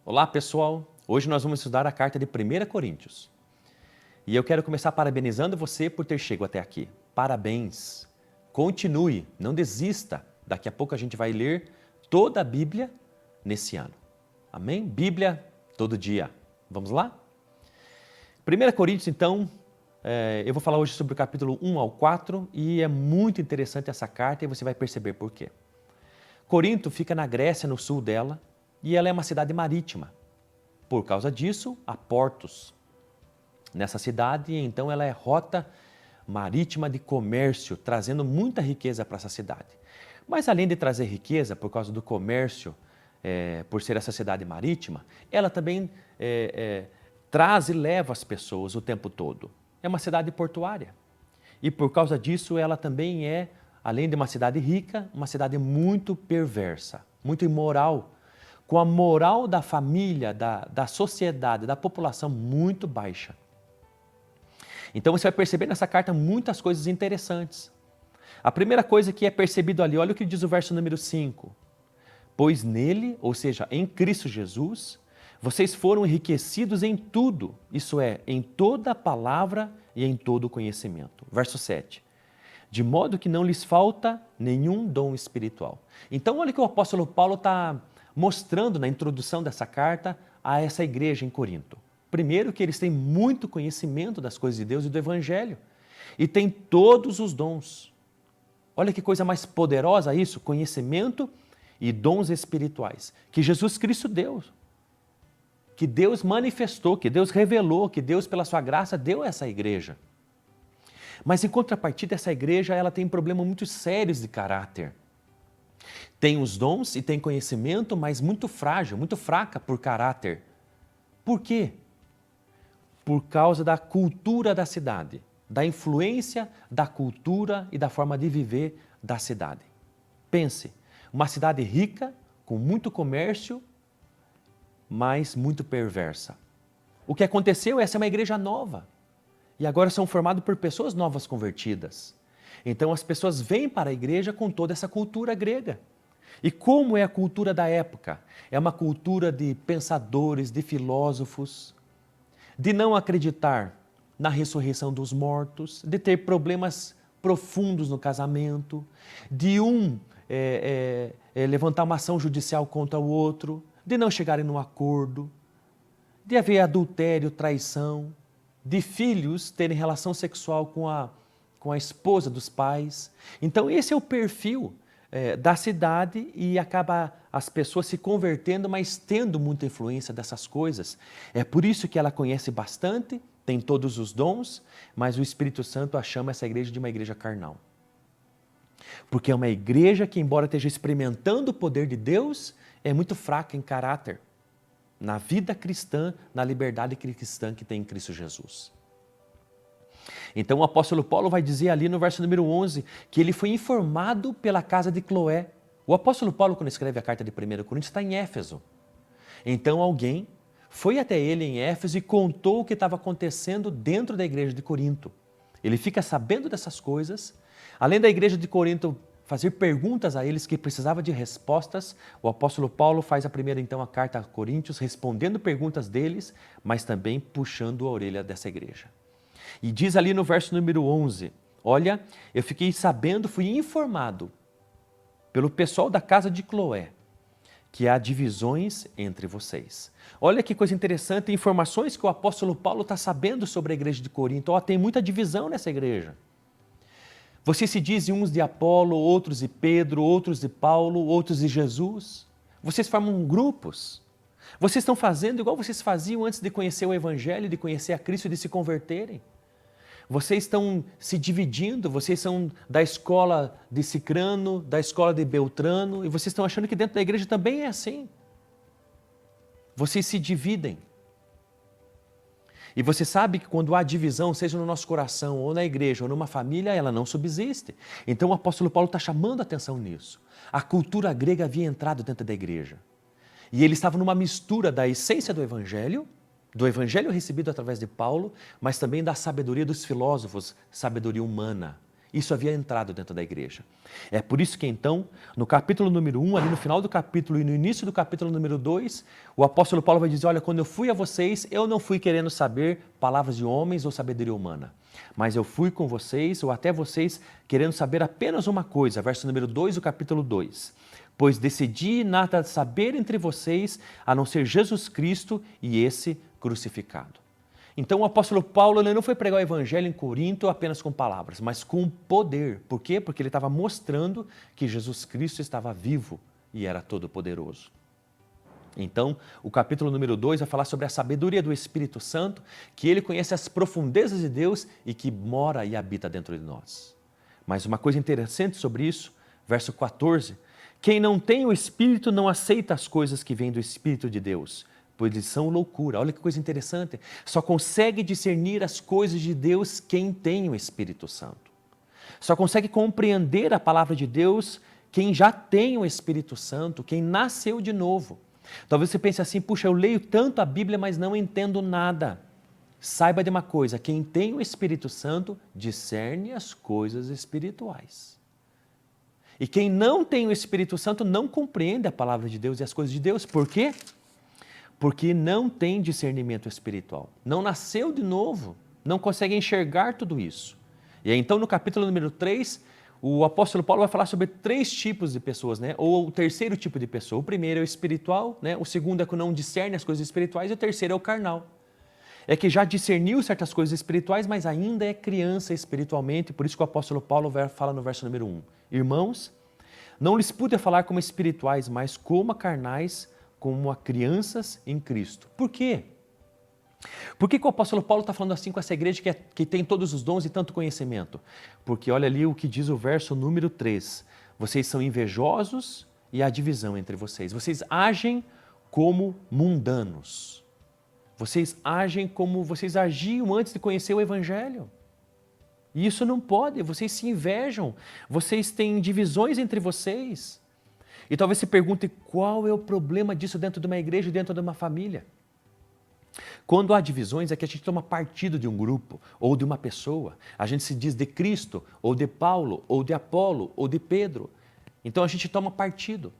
Olá pessoal, hoje nós vamos estudar a carta de 1 Coríntios. E eu quero começar parabenizando você por ter chegado até aqui. Parabéns! Continue, não desista. Daqui a pouco a gente vai ler toda a Bíblia nesse ano. Amém? Bíblia todo dia. Vamos lá? 1 Coríntios, então, eu vou falar hoje sobre o capítulo 1 ao 4 e é muito interessante essa carta e você vai perceber por quê. Corinto fica na Grécia, no sul dela, e ela é uma cidade marítima. Por causa disso, há portos nessa cidade, e então ela é rota marítima de comércio, trazendo muita riqueza para essa cidade. Mas além de trazer riqueza, por causa do comércio, por ser essa cidade marítima, ela também traz e leva as pessoas o tempo todo. É uma cidade portuária. E por causa disso, ela também é, além de uma cidade rica, uma cidade muito perversa, muito imoral, com a moral da família, da sociedade, da população muito baixa. Então você vai perceber nessa carta muitas coisas interessantes. A primeira coisa que é percebido ali, olha o que diz o verso número 5. Pois nele, ou seja, em Cristo Jesus, vocês foram enriquecidos em tudo, isso é, em toda a palavra e em todo o conhecimento. Verso 7. De modo que não lhes falta nenhum dom espiritual. Então olha o que o apóstolo Paulo está mostrando na introdução dessa carta a essa igreja em Corinto. Primeiro que eles têm muito conhecimento das coisas de Deus e do Evangelho. E têm todos os dons. Olha que coisa mais poderosa isso, conhecimento e dons espirituais. Que Jesus Cristo deu. Que Deus manifestou, que Deus revelou, que Deus pela sua graça deu a essa igreja. Mas em contrapartida, essa igreja ela tem problemas muito sérios de caráter. Tem os dons e tem conhecimento, mas muito frágil, muito fraca por caráter. Por quê? Por causa da cultura da cidade, da influência da cultura e da forma de viver da cidade. Pense, uma cidade rica, com muito comércio, mas muito perversa. O que aconteceu? Essa é uma igreja nova. E agora são formados por pessoas novas convertidas. Então as pessoas vêm para a igreja com toda essa cultura grega. E como é a cultura da época? É uma cultura de pensadores, de filósofos, de não acreditar na ressurreição dos mortos, de ter problemas profundos no casamento, de levantar uma ação judicial contra o outro, de não chegarem num acordo, de haver adultério, traição, de filhos terem relação sexual com a esposa dos pais. Então esse é o perfil da cidade e acaba as pessoas se convertendo, mas tendo muita influência dessas coisas. É por isso que ela conhece bastante, tem todos os dons, mas o Espírito Santo a chama essa igreja de uma igreja carnal. Porque é uma igreja que, embora esteja experimentando o poder de Deus, é muito fraca em caráter, na vida cristã, na liberdade cristã que tem em Cristo Jesus. Então o apóstolo Paulo vai dizer ali no verso número 11 que ele foi informado pela casa de Cloé. O apóstolo Paulo, quando escreve a carta de 1 Coríntios, está em Éfeso. Então alguém foi até ele em Éfeso e contou o que estava acontecendo dentro da igreja de Corinto. Ele fica sabendo dessas coisas. Além da igreja de Corinto fazer perguntas a eles que precisava de respostas, o apóstolo Paulo faz a primeira então a carta a Coríntios, respondendo perguntas deles, mas também puxando a orelha dessa igreja. E diz ali no verso número 11, olha, eu fiquei sabendo, fui informado pelo pessoal da casa de Cloé, que há divisões entre vocês. Olha que coisa interessante, informações que o apóstolo Paulo está sabendo sobre a igreja de Corinto. Tem muita divisão nessa igreja. Vocês se dizem uns de Apolo, outros de Pedro, outros de Paulo, outros de Jesus. Vocês formam grupos. Vocês estão fazendo igual vocês faziam antes de conhecer o Evangelho, de conhecer a Cristo e de se converterem. Vocês estão se dividindo, vocês são da escola de Cicrano, da escola de Beltrano, e vocês estão achando que dentro da igreja também é assim. Vocês se dividem. E você sabe que quando há divisão, seja no nosso coração, ou na igreja, ou numa família, ela não subsiste. Então o apóstolo Paulo está chamando a atenção nisso. A cultura grega havia entrado dentro da igreja. E ele estava numa mistura da essência do evangelho recebido através de Paulo, mas também da sabedoria dos filósofos, sabedoria humana. Isso havia entrado dentro da igreja. É por isso que então, no capítulo número 1, ali no final do capítulo e no início do capítulo número 2, o apóstolo Paulo vai dizer, olha, quando eu fui a vocês, eu não fui querendo saber palavras de homens ou sabedoria humana, mas eu fui com vocês, ou até vocês, querendo saber apenas uma coisa, verso número 2 do capítulo 2. Pois decidi nada saber entre vocês, a não ser Jesus Cristo e esse crucificado. Então o apóstolo Paulo ele não foi pregar o evangelho em Corinto apenas com palavras, mas com poder. Por quê? Porque ele estava mostrando que Jesus Cristo estava vivo e era todo-poderoso. Então, o capítulo número 2 vai falar sobre a sabedoria do Espírito Santo, que ele conhece as profundezas de Deus e que mora e habita dentro de nós. Mas uma coisa interessante sobre isso, verso 14, quem não tem o Espírito não aceita as coisas que vêm do Espírito de Deus, pois eles são loucura. Olha que coisa interessante. Só consegue discernir as coisas de Deus quem tem o Espírito Santo. Só consegue compreender a palavra de Deus quem já tem o Espírito Santo, quem nasceu de novo. Talvez você pense assim, puxa, eu leio tanto a Bíblia, mas não entendo nada. Saiba de uma coisa, quem tem o Espírito Santo discerne as coisas espirituais. E quem não tem o Espírito Santo não compreende a palavra de Deus e as coisas de Deus. Por quê? Porque não tem discernimento espiritual, não nasceu de novo, não consegue enxergar tudo isso. E aí, então no capítulo número 3, o apóstolo Paulo vai falar sobre 3 tipos de pessoas, né? Ou o terceiro tipo de pessoa. O primeiro é o espiritual, né? O segundo é que não discerne as coisas espirituais e o terceiro é o carnal. É que já discerniu certas coisas espirituais, mas ainda é criança espiritualmente, por isso que o apóstolo Paulo fala no verso número 1. Irmãos, não lhes pude falar como espirituais, mas como a carnais, como a crianças em Cristo. Por quê? Por que o apóstolo Paulo está falando assim com essa igreja que tem todos os dons e tanto conhecimento? Porque olha ali o que diz o verso número 3. Vocês são invejosos e há divisão entre vocês. Vocês agem como mundanos. Vocês agem como vocês agiam antes de conhecer o Evangelho. E isso não pode, vocês se invejam, vocês têm divisões entre vocês. E talvez se pergunte qual é o problema disso dentro de uma igreja, dentro de uma família. Quando há divisões é que a gente toma partido de um grupo ou de uma pessoa. A gente se diz de Cristo, ou de Paulo, ou de Apolo, ou de Pedro. Então a gente toma partido.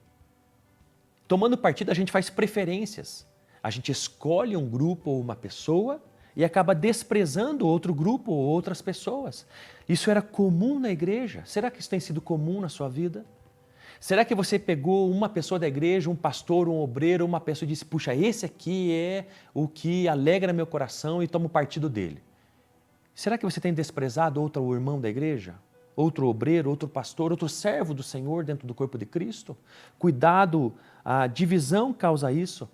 Tomando partido a gente faz preferências. A gente escolhe um grupo ou uma pessoa e acaba desprezando outro grupo ou outras pessoas. Isso era comum na igreja. Será que isso tem sido comum na sua vida? Será que você pegou uma pessoa da igreja, um pastor, um obreiro, uma pessoa e disse, puxa, esse aqui é o que alegra meu coração e tomo partido dele? Será que você tem desprezado outro irmão da igreja? Outro obreiro, outro pastor, outro servo do Senhor dentro do corpo de Cristo? Cuidado, a divisão causa isso.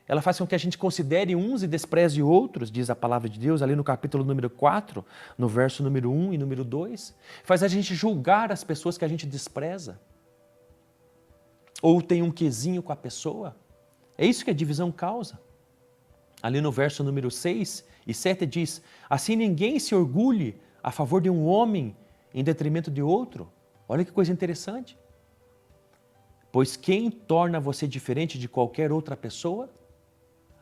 Ela faz com que a gente considere uns e despreze outros, diz a palavra de Deus, ali no capítulo número 4, no verso número 1 e número 2. Faz a gente julgar as pessoas que a gente despreza. Ou tem um quesinho com a pessoa. É isso que a divisão causa. Ali no verso número 6 e 7 diz, assim ninguém se orgulhe a favor de um homem em detrimento de outro. Olha que coisa interessante. Pois quem torna você diferente de qualquer outra pessoa?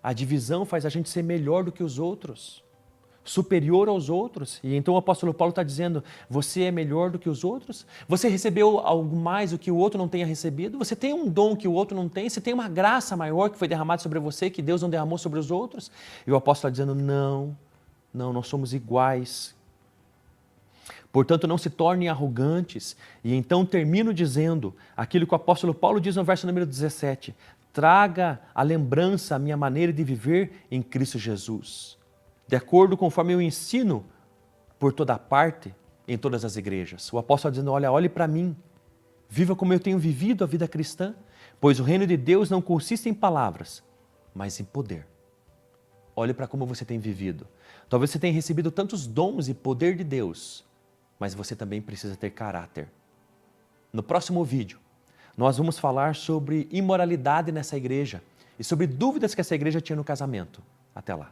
A divisão faz a gente ser melhor do que os outros, superior aos outros. E então o apóstolo Paulo está dizendo, você é melhor do que os outros? Você recebeu algo mais do que o outro não tenha recebido? Você tem um dom que o outro não tem? Você tem uma graça maior que foi derramada sobre você, que Deus não derramou sobre os outros? E o apóstolo está dizendo, não, nós somos iguais. Portanto, não se tornem arrogantes. E então termino dizendo aquilo que o apóstolo Paulo diz no verso número 17, traga à lembrança a minha maneira de viver em Cristo Jesus, de acordo conforme eu ensino por toda parte, em todas as igrejas. O apóstolo está dizendo, olhe para mim, viva como eu tenho vivido a vida cristã, pois o reino de Deus não consiste em palavras, mas em poder. Olhe para como você tem vivido. Talvez você tenha recebido tantos dons e poder de Deus, mas você também precisa ter caráter. No próximo vídeo, nós vamos falar sobre imoralidade nessa igreja e sobre dúvidas que essa igreja tinha no casamento. Até lá.